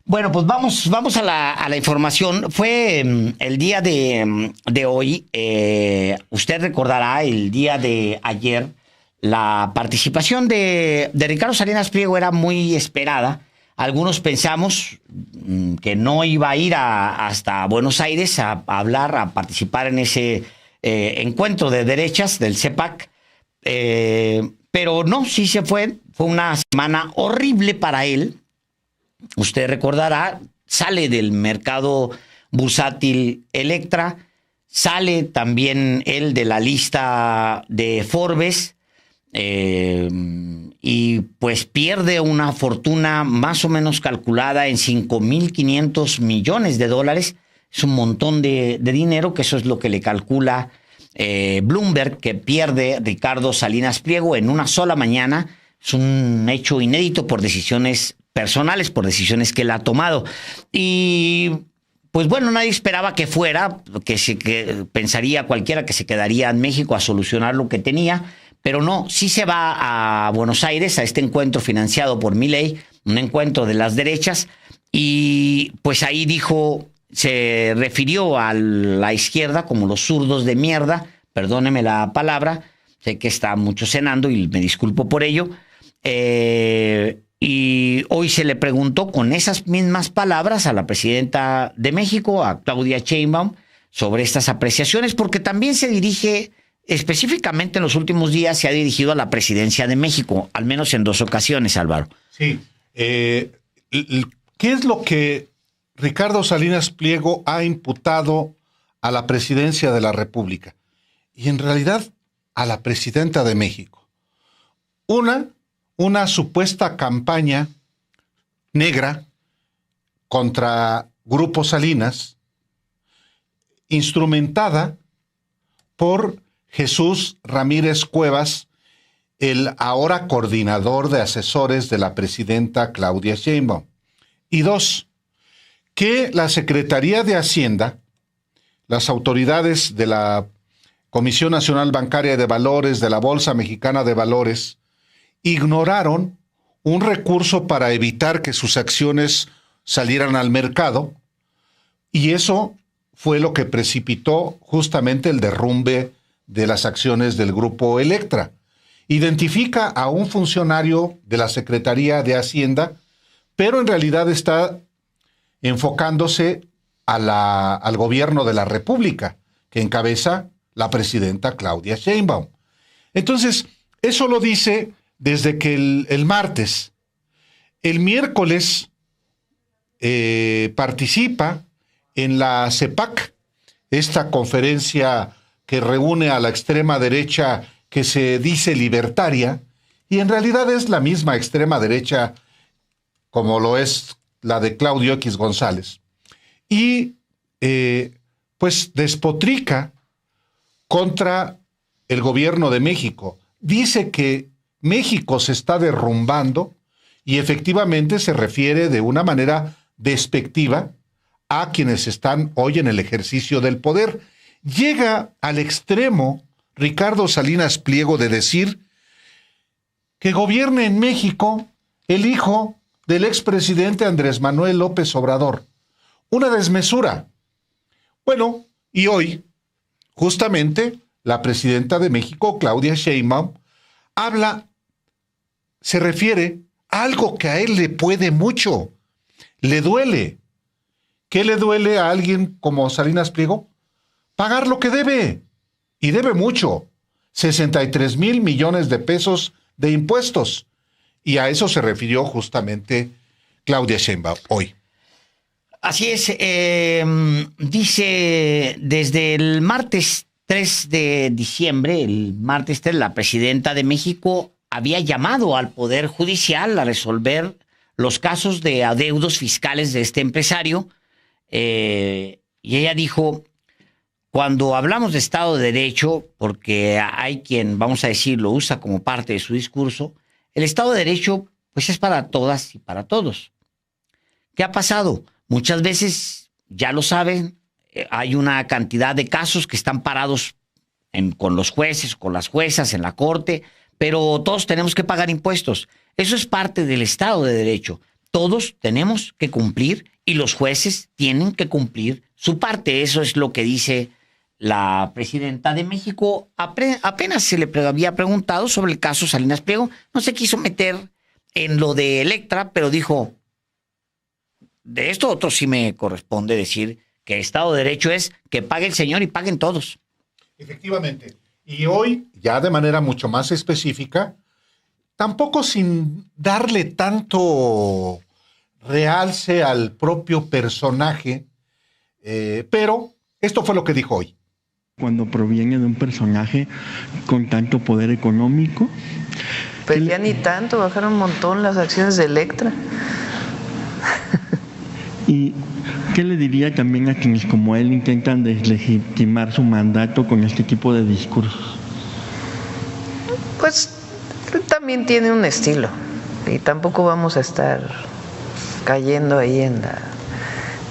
Bueno, pues vamos a la información. Fue el día de hoy, usted recordará el día de ayer, la participación de Ricardo Salinas Pliego era muy esperada. Algunos pensamos que no iba a ir hasta Buenos Aires a hablar, a participar en ese encuentro de derechas del CEPAC, pero no, sí se fue. Fue una semana horrible para él. Usted recordará, sale del mercado bursátil Electra, sale también él de la lista de Forbes, y pues pierde una fortuna más o menos calculada en 5.500 millones de dólares. Es un montón de dinero, que eso es lo que le calcula Bloomberg, que pierde Ricardo Salinas Pliego en una sola mañana. Es un hecho inédito por decisiones personales, por decisiones que él ha tomado. Y pues bueno, nadie esperaba que fuera, que pensaría cualquiera que se quedaría en México a solucionar lo que tenía, pero no, sí se va a Buenos Aires a este encuentro financiado por Milei, un encuentro de las derechas, y pues ahí dijo, se refirió a la izquierda como los zurdos de mierda, perdóneme la palabra, sé que está mucho cenando y me disculpo por ello. Y hoy se le preguntó con esas mismas palabras a la presidenta de México, a Claudia Sheinbaum, sobre estas apreciaciones, porque también se dirige, específicamente en los últimos días, se ha dirigido a la presidencia de México, al menos en 2 ocasiones, Álvaro. Sí. ¿Qué es lo que Ricardo Salinas Pliego ha imputado a la presidencia de la República? Y en realidad a la presidenta de México. Una supuesta campaña negra contra Grupo Salinas, instrumentada por Jesús Ramírez Cuevas, el ahora coordinador de asesores de la presidenta Claudia Sheinbaum. Y 2, que la Secretaría de Hacienda, las autoridades de la Comisión Nacional Bancaria de Valores, de la Bolsa Mexicana de Valores, ignoraron un recurso para evitar que sus acciones salieran al mercado, y eso fue lo que precipitó justamente el derrumbe de las acciones del grupo Electra. Identifica a un funcionario de la Secretaría de Hacienda, pero en realidad está enfocándose al gobierno de la República, que encabeza la presidenta Claudia Sheinbaum. Entonces, eso lo dice desde que el martes. El miércoles participa en la CEPAC, esta conferencia que reúne a la extrema derecha que se dice libertaria, y en realidad es la misma extrema derecha como lo es la de Claudio X González. Y pues despotrica contra el gobierno de México. Dice que México se está derrumbando, y efectivamente se refiere de una manera despectiva a quienes están hoy en el ejercicio del poder. Llega al extremo Ricardo Salinas Pliego de decir que gobierne en México el hijo del expresidente Andrés Manuel López Obrador. Una desmesura. Bueno, y hoy, justamente, la presidenta de México, Claudia Sheinbaum, se refiere a algo que a él le puede mucho, le duele. ¿Qué le duele a alguien como Salinas Pliego? Pagar lo que debe, y debe mucho, 63,000 millones de pesos de impuestos, y a eso se refirió justamente Claudia Sheinbaum hoy. Así es, dice desde el martes 3 de diciembre, el martes 3, la presidenta de México había llamado al Poder Judicial a resolver los casos de adeudos fiscales de este empresario, y ella dijo, cuando hablamos de Estado de Derecho, porque hay quien, vamos a decir, lo usa como parte de su discurso, el Estado de Derecho pues es para todas y para todos. ¿Qué ha pasado? Muchas veces, ya lo saben, hay una cantidad de casos que están parados con los jueces, con las juezas, en la corte, pero todos tenemos que pagar impuestos. Eso es parte del Estado de Derecho. todos tenemos que cumplir y los jueces tienen que cumplir su parte. Eso es lo que dice la presidenta de México. Apenas se le había preguntado sobre el caso Salinas Pliego. No se quiso meter en lo de Electra, pero dijo, de esto otro sí me corresponde decir que Estado de Derecho es que pague el señor y paguen todos. Efectivamente. Y hoy, ya de manera mucho más específica, tampoco sin darle tanto realce al propio personaje, pero esto fue lo que dijo hoy. Cuando proviene de un personaje con tanto poder económico. Pues ya ni tanto, bajaron un montón las acciones de Electra. ¿Y qué le diría también a quienes como él intentan deslegitimar su mandato con este tipo de discursos? Pues él también tiene un estilo y tampoco vamos a estar cayendo ahí en la...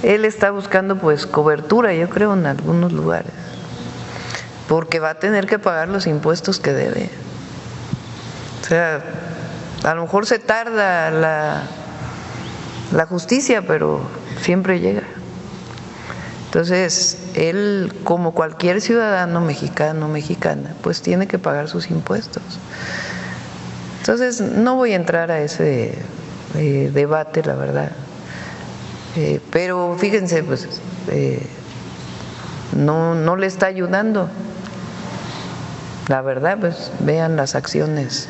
Él está buscando pues cobertura, yo creo, en algunos lugares, porque va a tener que pagar los impuestos que debe. O sea, a lo mejor se tarda la justicia, pero siempre llega. Entonces, él, como cualquier ciudadano mexicano, mexicana, pues tiene que pagar sus impuestos. Entonces, no voy a entrar a ese debate, la verdad. Pero fíjense, pues, no le está ayudando. La verdad, pues, vean las acciones,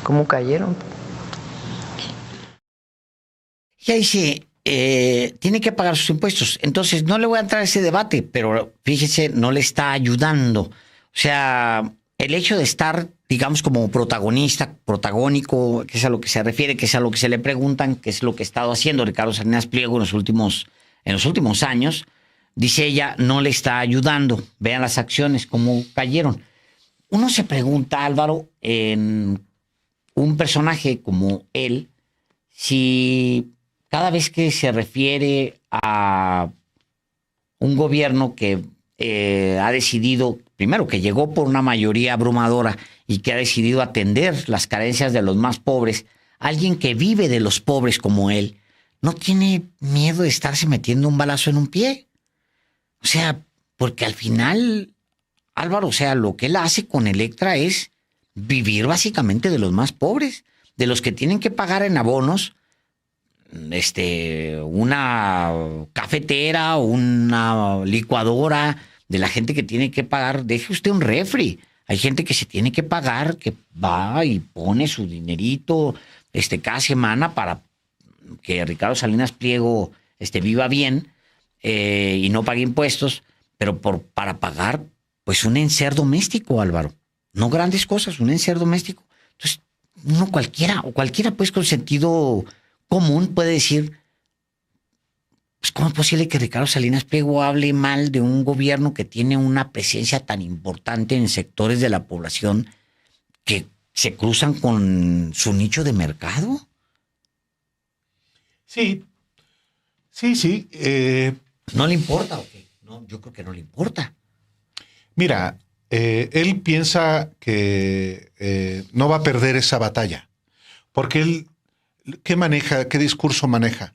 cómo cayeron. Ya dice, tiene que pagar sus impuestos. Entonces, no le voy a entrar a ese debate, pero fíjese, no le está ayudando. O sea, el hecho de estar, digamos, como protagónico, que es a lo que se refiere, que es a lo que se le preguntan, que es lo que ha estado haciendo Ricardo Salinas Pliego en los últimos años, dice ella, no le está ayudando. Vean las acciones, cómo cayeron. Uno se pregunta, Álvaro, en un personaje como él, si cada vez que se refiere a un gobierno que ha decidido, primero, que llegó por una mayoría abrumadora y que ha decidido atender las carencias de los más pobres, alguien que vive de los pobres como él, no tiene miedo de estarse metiendo un balazo en un pie. O sea, porque al final, Álvaro, o sea, lo que él hace con Electra es vivir básicamente de los más pobres, de los que tienen que pagar en abonos una cafetera o una licuadora, de la gente que tiene que pagar, deje usted un refri. Hay gente que se tiene que pagar, que va y pone su dinerito cada semana para que Ricardo Salinas Pliego viva bien y no pague impuestos, pero para pagar pues un enser doméstico, Álvaro. No grandes cosas, un enser doméstico. Entonces, cualquiera pues con sentido común puede decir, pues ¿cómo es posible que Ricardo Salinas Pliego hable mal de un gobierno que tiene una presencia tan importante en sectores de la población que se cruzan con su nicho de mercado? Sí. ¿No le importa o qué? No, yo creo que no le importa. Mira, él piensa que no va a perder esa batalla, porque él, ¿qué discurso maneja?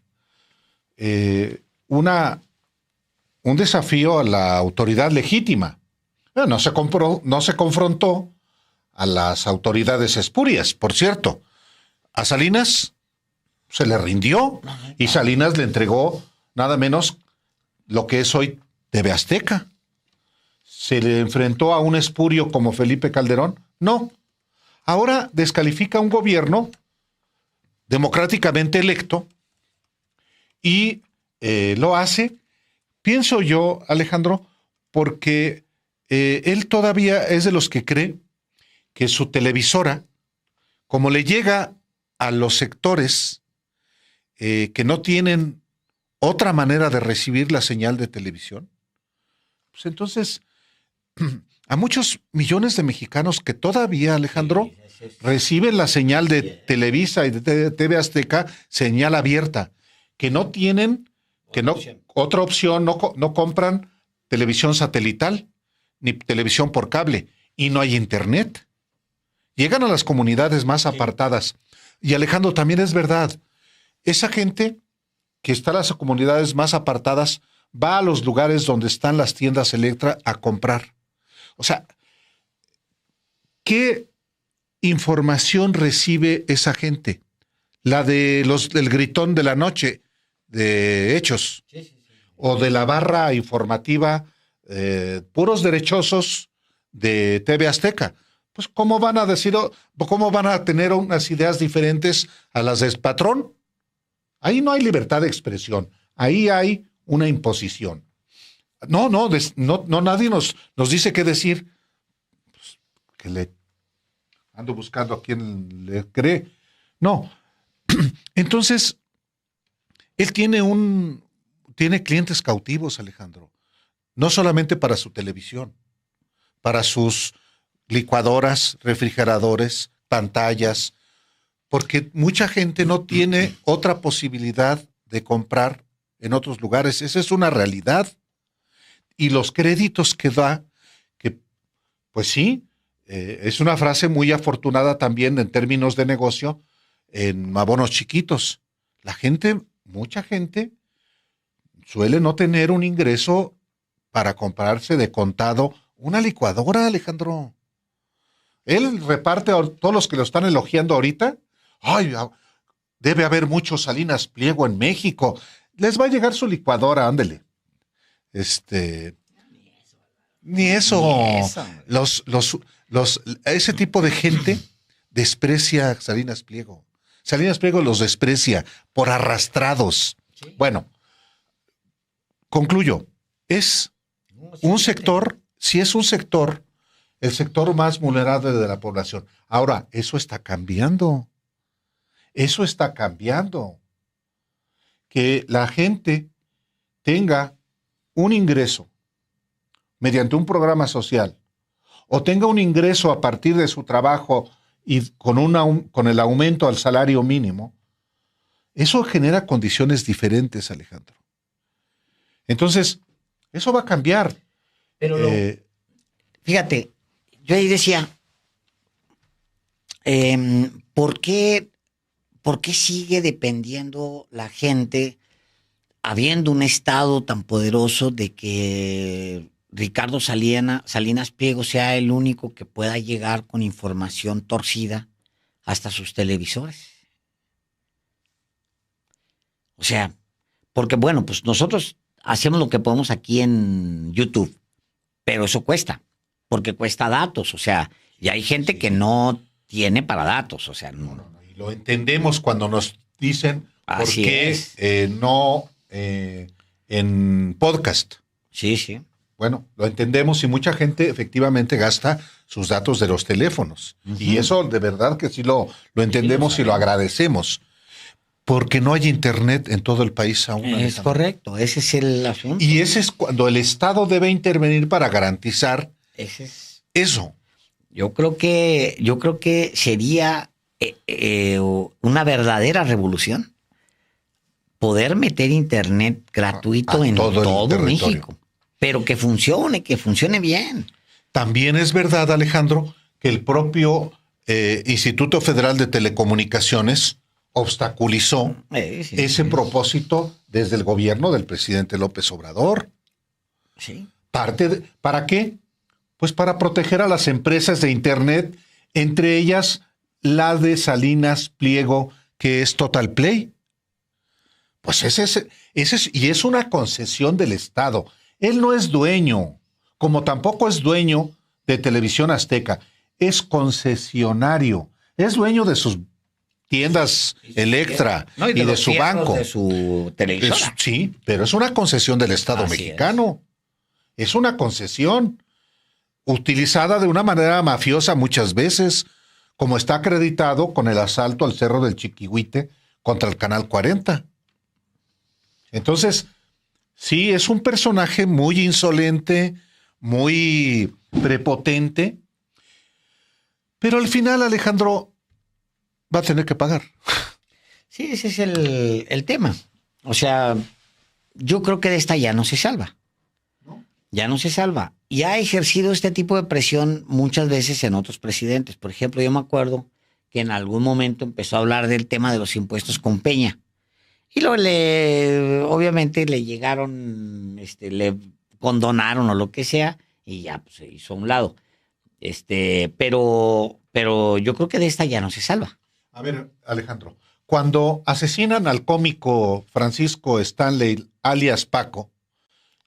Un desafío a la autoridad legítima. No se confrontó a las autoridades espurias, por cierto. A Salinas se le rindió y Salinas le entregó nada menos lo que es hoy TV Azteca. ¿Se le enfrentó a un espurio como Felipe Calderón? No. Ahora descalifica a un gobierno democráticamente electo y lo hace, pienso yo, Alejandro, porque él todavía es de los que cree que su televisora, como le llega a los sectores que no tienen otra manera de recibir la señal de televisión, pues entonces a muchos millones de mexicanos que todavía, Alejandro, reciben la señal de Televisa y de TV Azteca, señal abierta, que no tienen otra opción, no compran televisión satelital ni televisión por cable y no hay internet. Llegan a las comunidades más apartadas. Y Alejandro, también es verdad, esa gente que está en las comunidades más apartadas va a los lugares donde están las tiendas Electra a comprar. O sea, ¿qué información recibe esa gente? La de del gritón de la noche, de Hechos, o de la barra informativa, puros derechosos de TV Azteca. Pues, ¿cómo van a decir, cómo van a tener unas ideas diferentes a las del patrón? Ahí no hay libertad de expresión, ahí hay una imposición. No, nadie nos dice qué decir. Pues, que le ando buscando a quien le cree. No. Entonces, él tiene clientes cautivos, Alejandro. No solamente para su televisión, para sus licuadoras, refrigeradores, pantallas, porque mucha gente no tiene otra posibilidad de comprar en otros lugares. Esa es una realidad. Y los créditos que da, que pues sí, es una frase muy afortunada también en términos de negocio, en abonos chiquitos. Mucha gente suele no tener un ingreso para comprarse de contado una licuadora, Alejandro. Él reparte a todos los que lo están elogiando ahorita. Ay, debe haber muchos Salinas Pliego en México. Les va a llegar su licuadora, ándele. Ni eso. Ese tipo de gente desprecia a Salinas Pliego. Salinas Pliego los desprecia por arrastrados. Sí. Bueno, concluyo. Es un sector, si es un sector, el sector más vulnerable de la población. Ahora, eso está cambiando. Eso está cambiando. Que la gente tenga un ingreso mediante un programa social o tenga un ingreso a partir de su trabajo y con el aumento al salario mínimo, eso genera condiciones diferentes, Alejandro. Entonces, eso va a cambiar. Pero fíjate, yo ahí decía, ¿por qué sigue dependiendo la gente, habiendo un Estado tan poderoso, de que Ricardo Salinas Pliego sea el único que pueda llegar con información torcida hasta sus televisores? O sea, porque bueno, pues nosotros hacemos lo que podemos aquí en YouTube, pero eso cuesta, porque cuesta datos, o sea, y hay gente que no tiene para datos, o sea, no. Y lo entendemos cuando nos dicen por qué no en podcast. Sí, sí. Bueno, lo entendemos y mucha gente efectivamente gasta sus datos de los teléfonos. Uh-huh. Y eso de verdad que sí lo entendemos y lo agradecemos. Porque no hay internet en todo el país aún. Es correcto, ese es el asunto. Y ese es cuando el Estado debe intervenir para garantizar eso. Yo creo que sería una verdadera revolución poder meter internet gratuito en todo México. Pero que funcione bien. También es verdad, Alejandro, que el propio Instituto Federal de Telecomunicaciones obstaculizó ese propósito desde el gobierno del presidente López Obrador. Sí. ¿Para qué? Pues para proteger a las empresas de internet, entre ellas la de Salinas Pliego, que es Total Play. Pues y es una concesión del Estado. Él no es dueño, como tampoco es dueño de Televisión Azteca. Es concesionario. Es dueño de sus tiendas Electra y de su banco. De su televisora. Sí, pero es una concesión del Estado mexicano. Es una concesión utilizada de una manera mafiosa muchas veces, como está acreditado con el asalto al Cerro del Chiquihuite contra el Canal 40. Entonces, sí, es un personaje muy insolente, muy prepotente, pero al final, Alejandro, va a tener que pagar. Sí, ese es el tema. O sea, yo creo que de esta ya no se salva. ¿No? Ya no se salva. Y ha ejercido este tipo de presión muchas veces en otros presidentes. Por ejemplo, yo me acuerdo que en algún momento empezó a hablar del tema de los impuestos con Peña. Y luego obviamente le llegaron, le condonaron o lo que sea, y ya pues, se hizo a un lado. Pero yo creo que de esta ya no se salva. A ver, Alejandro, cuando asesinan al cómico Francisco Stanley, alias Paco,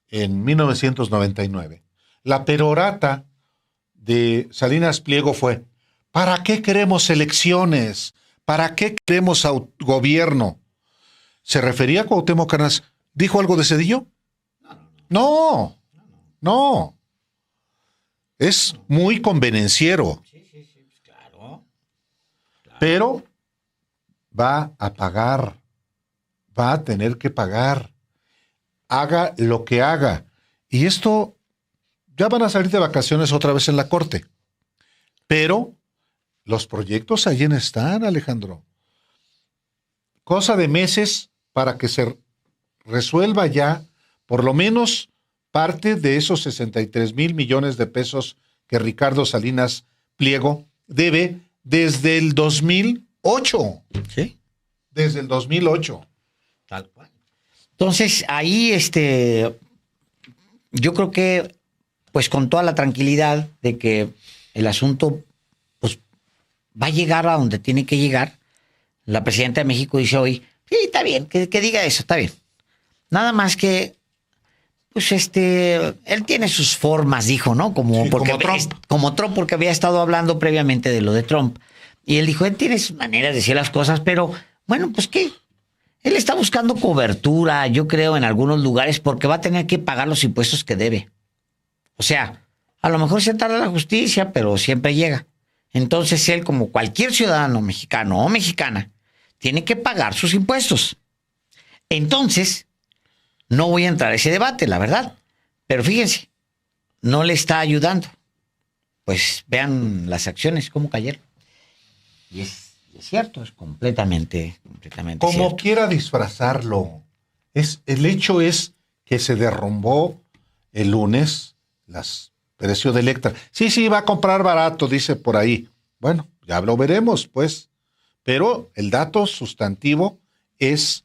en 1999, la perorata de Salinas Pliego fue: ¿para qué queremos elecciones? ¿Para qué queremos gobierno? ¿Se refería a Cuauhtémoc Cárdenas? ¿Dijo algo de Zedillo? No, no. Es muy convenenciero. Sí, claro. Pero va a pagar, va a tener que pagar, haga lo que haga. Y esto, ya van a salir de vacaciones otra vez en la corte. Pero los proyectos allí están, Alejandro. Cosa de meses para que se resuelva ya por lo menos parte de esos 63,000 millones de pesos que Ricardo Salinas Pliego debe desde el 2008. Sí. Desde el 2008. Tal cual. Entonces, ahí, yo creo que, pues con toda la tranquilidad de que el asunto, pues, va a llegar a donde tiene que llegar. La presidenta de México dice hoy, sí, está bien, que diga eso, está bien. Nada más que, pues, él tiene sus formas, dijo, ¿no? Como, sí, porque, como Trump. Como Trump, porque había estado hablando previamente de lo de Trump. Y él dijo, él tiene sus maneras de decir las cosas, pero, bueno, pues, ¿qué? Él está buscando cobertura, yo creo, en algunos lugares, porque va a tener que pagar los impuestos que debe. O sea, a lo mejor se tarda la justicia, pero siempre llega. Entonces él, como cualquier ciudadano mexicano o mexicana, tiene que pagar sus impuestos. Entonces, no voy a entrar a ese debate, la verdad. Pero fíjense, no le está ayudando. Pues vean las acciones, cómo cayeron. Y es cierto, es completamente Como cierto. quiera disfrazarlo. El hecho es que se derrumbó el lunes las precio de Electra. Sí, va a comprar barato, dice por ahí. Bueno, ya lo veremos, pues. Pero el dato sustantivo es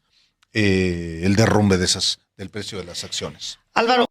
el derrumbe del precio de las acciones. Álvaro.